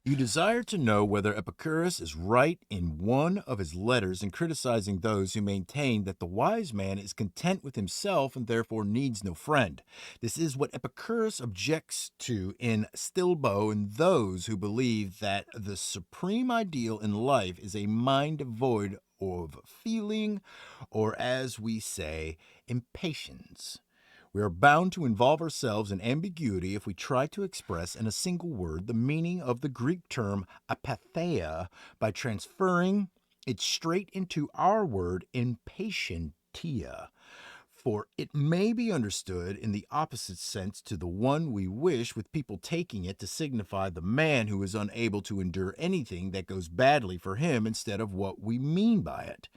You desire to know whether Epicurus is right in one of his letters in criticizing those who maintain that the wise man is content with himself and therefore needs no friend. This is what Epicurus objects to in Stilbo and those who believe that the supreme ideal in life is a mind devoid of feeling, or as we say, impatience. We are bound to involve ourselves in ambiguity if we try to express in a single word the meaning of the Greek term apatheia by transferring it straight into our word impatientia. For it may be understood in the opposite sense to the one we wish, with people taking it to signify the man who is unable to endure anything that goes badly for him instead of what we mean by it.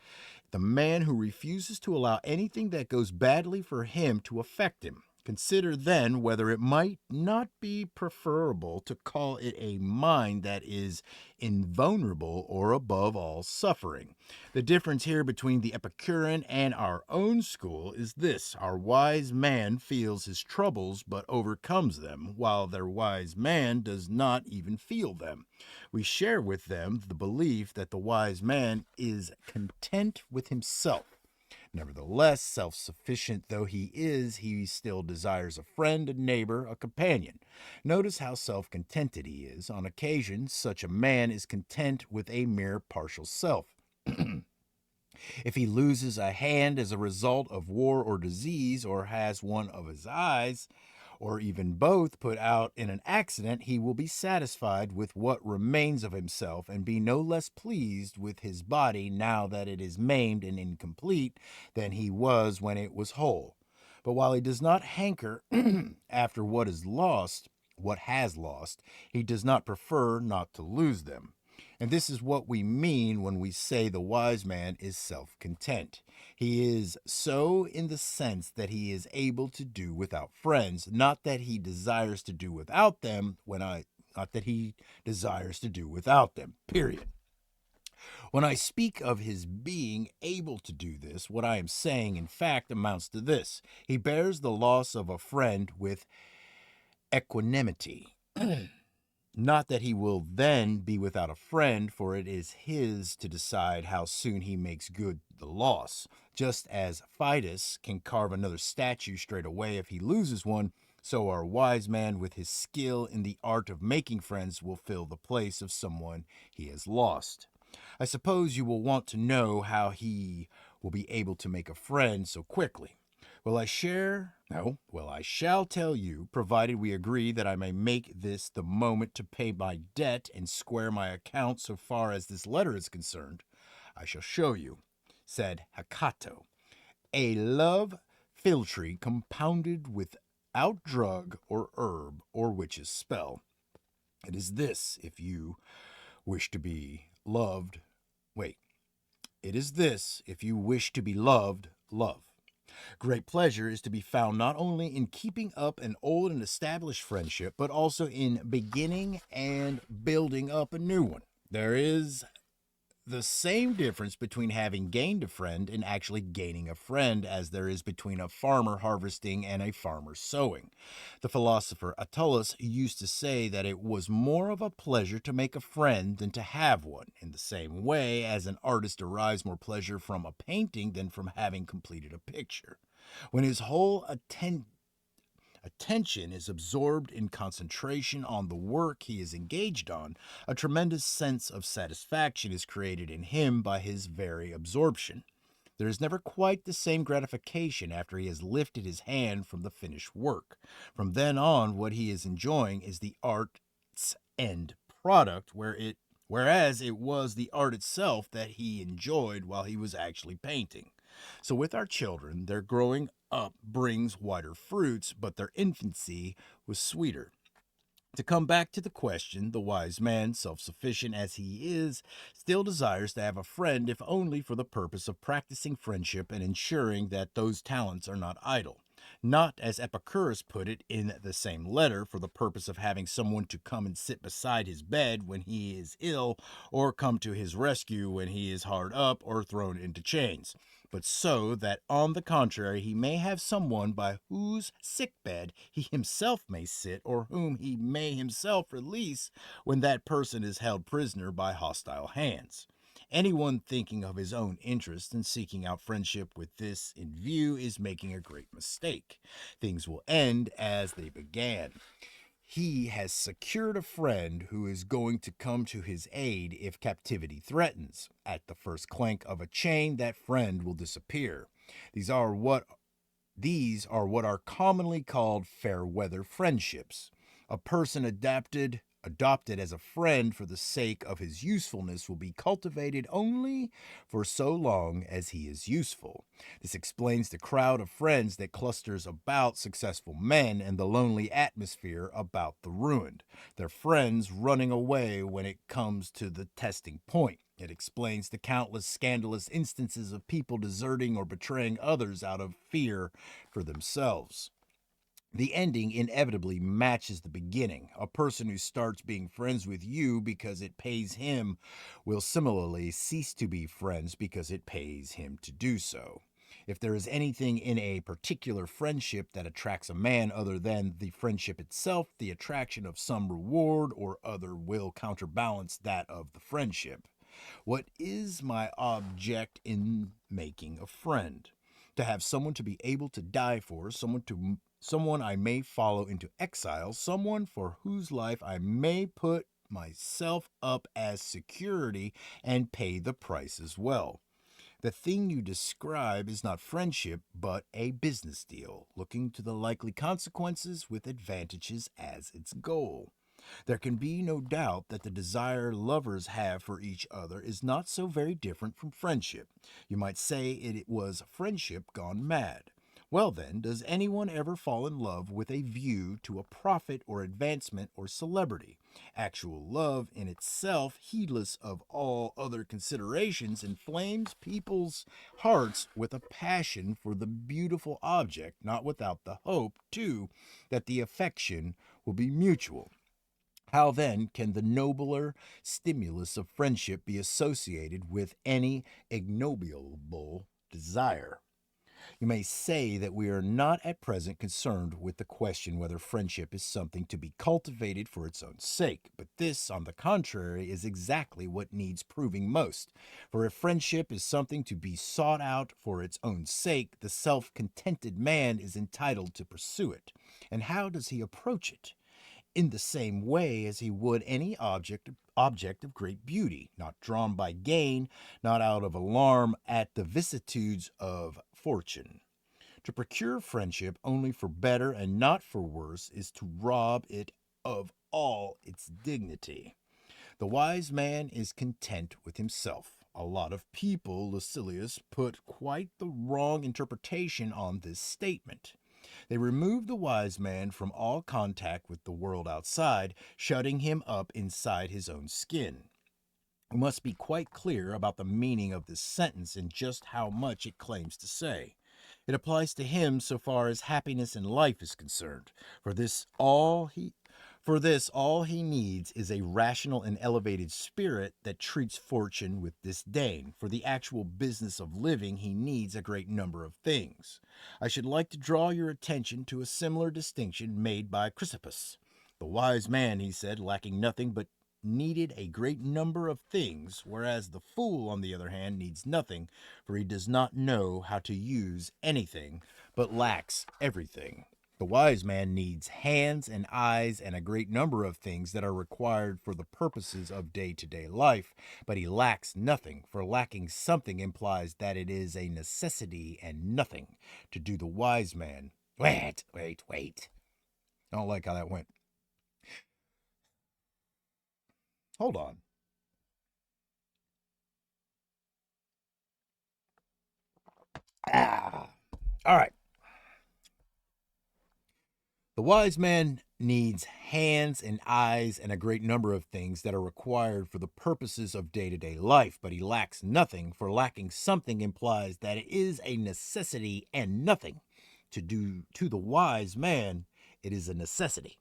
The man who refuses to allow anything that goes badly for him to affect him. Consider then whether it might not be preferable to call it a mind that is invulnerable or above all suffering. The difference here between the Epicurean and our own school is this: our wise man feels his troubles but overcomes them, while their wise man does not even feel them. We share with them the belief that the wise man is content with himself. Nevertheless, self sufficient though he still desires a friend, a neighbor, a companion. Notice how self contented he is. On occasion, such a man is content with a mere partial self. If he loses a hand as a result of war or disease, or has one of his eyes, or even both, put out in an accident, he will be satisfied with what remains of himself and be no less pleased with his body now that it is maimed and incomplete than he was when it was whole. But while he does not hanker after what has lost, he does not prefer not to lose them. And this is what we mean when we say the wise man is self content. He is so in the sense that he is able to do without friends, not that he desires to do without them not that he desires to do without them. Period. When I speak of his being able to do this, what I am saying in fact amounts to this: he bears the loss of a friend with equanimity. Not that he will then be without a friend, for it is his to decide how soon he makes good the loss. Just as Fidus can carve another statue straight away if he loses one, so our wise man with his skill in the art of making friends will fill the place of someone he has lost. I suppose you will want to know how he will be able to make a friend so quickly. Well, I shall tell you, provided we agree that I may make this the moment to pay my debt and square my account so far as this letter is concerned. I shall show you, said Hakato, a love philtre compounded without drug or herb or witch's spell. It is this, if you wish to be loved. Wait. It is this, if you wish to be loved, love. Great pleasure is to be found not only in keeping up an old and established friendship, but also in beginning and building up a new one. There is the same difference between having gained a friend and actually gaining a friend as there is between a farmer harvesting and a farmer sowing. The philosopher Attalus used to say that it was more of a pleasure to make a friend than to have one, in the same way as an artist derives more pleasure from a painting than from having completed a picture. When his whole attention is absorbed in concentration on the work he is engaged on, a tremendous sense of satisfaction is created in him by his very absorption. There is never quite the same gratification after he has lifted his hand from the finished work. From then on, what he is enjoying is the art's end product, whereas it was the art itself that he enjoyed while he was actually painting. So with our children, their growing up brings wider fruits, but their infancy was sweeter. To come back to the question, the wise man, self sufficient as he is, still desires to have a friend, if only for the purpose of practicing friendship and ensuring that those talents are not idle. Not, as Epicurus put it in the same letter, for the purpose of having someone to come and sit beside his bed when he is ill, or come to his rescue when he is hard up or thrown into chains, but so that on the contrary he may have someone by whose sick bed he himself may sit, or whom he may himself release when that person is held prisoner by hostile hands. Anyone thinking of his own interest and seeking out friendship with this in view is making a great mistake. Things will end as they began. He has secured a friend who is going to come to his aid if captivity threatens. At the first clank of a chain, that friend will disappear. These are what are commonly called fair weather friendships. A person adopted as a friend for the sake of his usefulness will be cultivated only for so long as he is useful. This explains the crowd of friends that clusters about successful men and the lonely atmosphere about the ruined. Their friends running away when it comes to the testing point. It explains the countless scandalous instances of people deserting or betraying others out of fear for themselves. The ending inevitably matches the beginning. A person who starts being friends with you because it pays him will similarly cease to be friends because it pays him to do so. If there is anything in a particular friendship that attracts a man other than the friendship itself, the attraction of some reward or other will counterbalance that of the friendship. What is my object in making a friend? To have someone to be able to die for, someone I may follow into exile, someone for whose life I may put myself up as security and pay the price as well. The thing you describe is not friendship, but a business deal, looking to the likely consequences with advantages as its goal. There can be no doubt that the desire lovers have for each other is not so very different from friendship. You might say it was friendship gone mad. Well, then, does anyone ever fall in love with a view to a profit or advancement or celebrity? Actual love in itself, heedless of all other considerations, inflames people's hearts with a passion for the beautiful object, not without the hope, too, that the affection will be mutual. How then can the nobler stimulus of friendship be associated with any ignoble desire? You may say that we are not at present concerned with the question whether friendship is something to be cultivated for its own sake, but this, on the contrary, is exactly what needs proving most. For if friendship is something to be sought out for its own sake, the self contented man is entitled to pursue it. And how does he approach it? In the same way as he would any object of great beauty, not drawn by gain, not out of alarm at the vicissitudes of fortune. To procure friendship only for better and not for worse is to rob it of all its dignity. The wise man is content with himself. A lot of people, Lucilius, put quite the wrong interpretation on this statement. They remove the wise man from all contact with the world outside, shutting him up inside his own skin. We must be quite clear about the meaning of this sentence and just how much it claims to say. It applies to him so far as happiness in life is concerned. For this all he needs is a rational and elevated spirit that treats fortune with disdain. For the actual business of living, he needs a great number of things. I should like to draw your attention to a similar distinction made by Chrysippus. The wise man, he said, lacking nothing but needed a great number of things, whereas the fool, on the other hand, needs nothing, for he does not know how to use anything, but lacks everything. The wise man needs hands and eyes and a great number of things that are required for the purposes of day to day life, but he lacks nothing, for lacking something implies that it is a necessity and nothing to do the wise man. Wait. I don't like how that went. Hold on. Ah. All right. The wise man needs hands and eyes and a great number of things that are required for the purposes of day to day life, but he lacks nothing, for lacking something implies that it is a necessity and nothing. To the wise man, it is a necessity.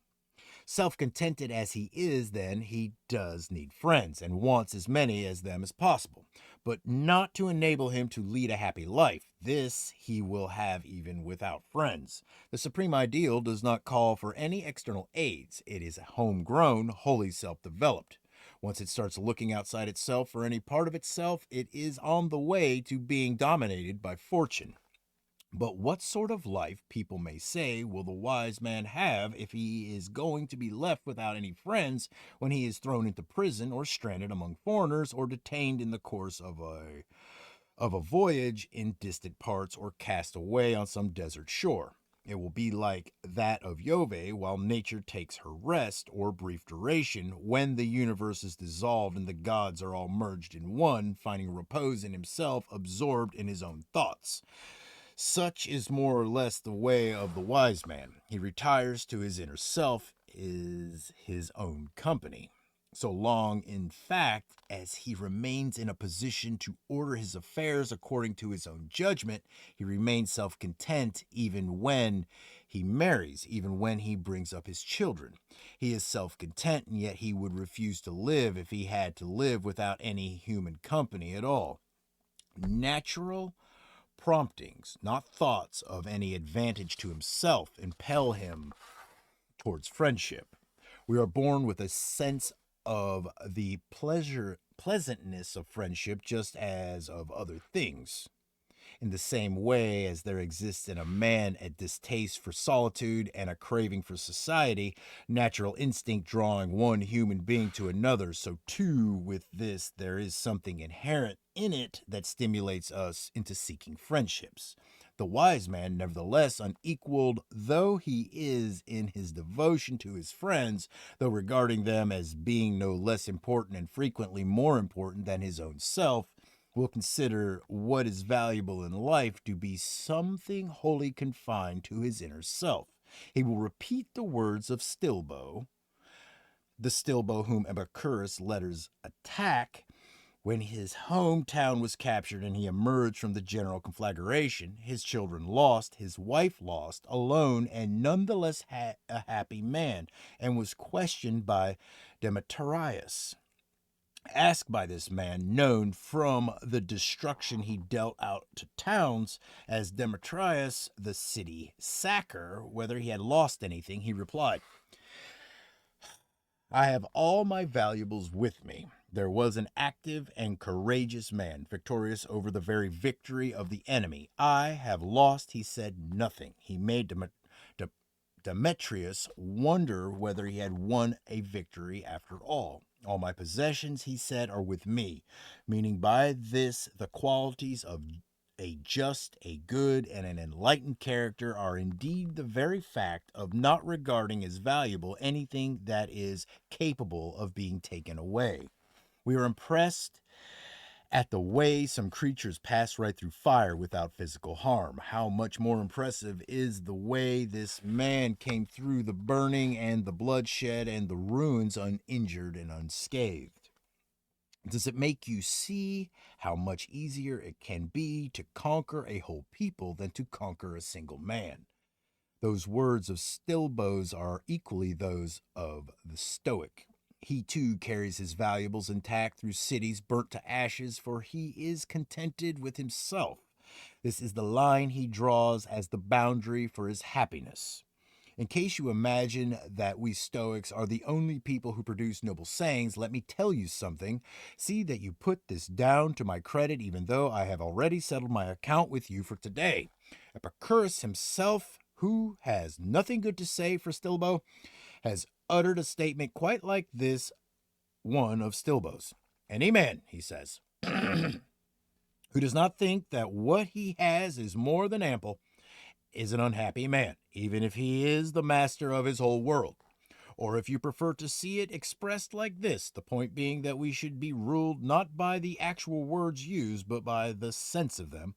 Self contented as he is, then, he does need friends and wants as many as them as possible, but not to enable him to lead a happy life. This he will have even without friends. The supreme ideal does not call for any external aids. It is homegrown, wholly self developed. Once it starts looking outside itself for any part of itself, it is on the way to being dominated by fortune. But what sort of life, people may say, will the wise man have if he is going to be left without any friends when he is thrown into prison or stranded among foreigners or detained in the course of a voyage in distant parts or cast away on some desert shore? It will be like that of Jove while nature takes her rest or brief duration, when the universe is dissolved and the gods are all merged in one, finding repose in himself, absorbed in his own thoughts. Such is more or less the way of the wise man. He retires to his inner self, is his own company. So long, in fact, as he remains in a position to order his affairs according to his own judgment, he remains self content even when he marries, even when he brings up his children. He is self content, and yet he would refuse to live if he had to live without any human company at all. Natural promptings, not thoughts of any advantage to himself, impel him towards friendship. We are born with a sense of the pleasantness of friendship, just as of other things. In the same way as there exists in a man a distaste for solitude and a craving for society, natural instinct drawing one human being to another, so too with this there is something inherent in it that stimulates us into seeking friendships. The wise man, nevertheless, unequaled though he is in his devotion to his friends, though regarding them as being no less important and frequently more important than his own self, will consider what is valuable in life to be something wholly confined to his inner self. He will repeat the words of Stilbo, the Stilbo whom Epicurus' letters attack, when his hometown was captured and he emerged from the general conflagration, his children lost, his wife lost, alone, and nonetheless a happy man, and was questioned by Demetrius. Asked by this man, known from the destruction he dealt out to towns as Demetrius, the city sacker, whether he had lost anything, he replied, I have all my valuables with me. There was an active and courageous man, victorious over the very victory of the enemy. I have lost, he said, nothing. He made Demetrius wonder whether he had won a victory after all. All my possessions, he said, are with me, meaning by this the qualities of a just, a good, and an enlightened character are indeed the very fact of not regarding as valuable anything that is capable of being taken away. We are impressed at the way some creatures pass right through fire without physical harm. How much more impressive is the way this man came through the burning and the bloodshed and the ruins uninjured and unscathed. Does it make you see how much easier it can be to conquer a whole people than to conquer a single man? Those words of Stilbo's are equally those of the Stoic. He too carries his valuables intact through cities burnt to ashes, for he is contented with himself. This is the line he draws as the boundary for his happiness. In case you imagine that we Stoics are the only people who produce noble sayings, let me tell you something. See that you put this down to my credit, even though I have already settled my account with you for today. Epicurus himself, who has nothing good to say for Stilbo, has uttered a statement quite like this one of Stilbo's. Any man, he says, who does not think that what he has is more than ample is an unhappy man, even if he is the master of his whole world. Or if you prefer to see it expressed like this, the point being that we should be ruled not by the actual words used, but by the sense of them.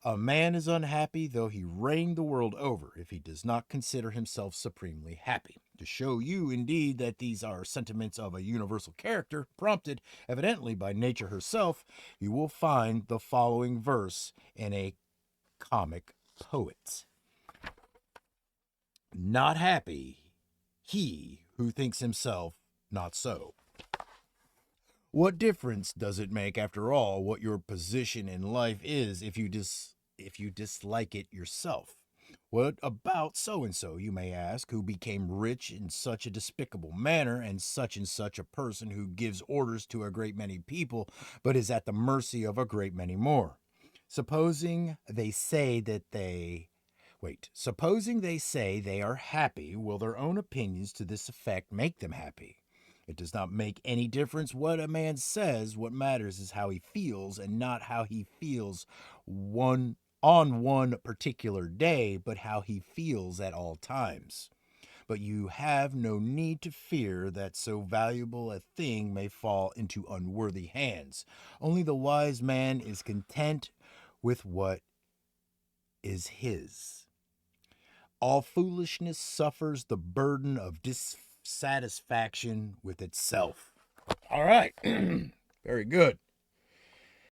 A man is unhappy though he reign the world over, if he does not consider himself supremely happy. To show you, indeed, that these are sentiments of a universal character, prompted evidently by nature herself, you will find the following verse in a comic poet. Not happy, he who thinks himself not so. What difference does it make, after all, what your position in life is if you if you dislike it yourself. What about so and so, you may ask, who became rich in such a despicable manner, and such a person who gives orders to a great many people, but is at the mercy of a great many more? Supposing they say that they Supposing they say they are happy, will their own opinions to this effect make them happy? It does not make any difference what a man says. What matters is how he feels, and not how he feels one particular day, but how he feels at all times. But you have no need to fear that so valuable a thing may fall into unworthy hands. Only the wise man is content with what is his. All foolishness suffers the burden of dissatisfaction with itself. All right. Very good.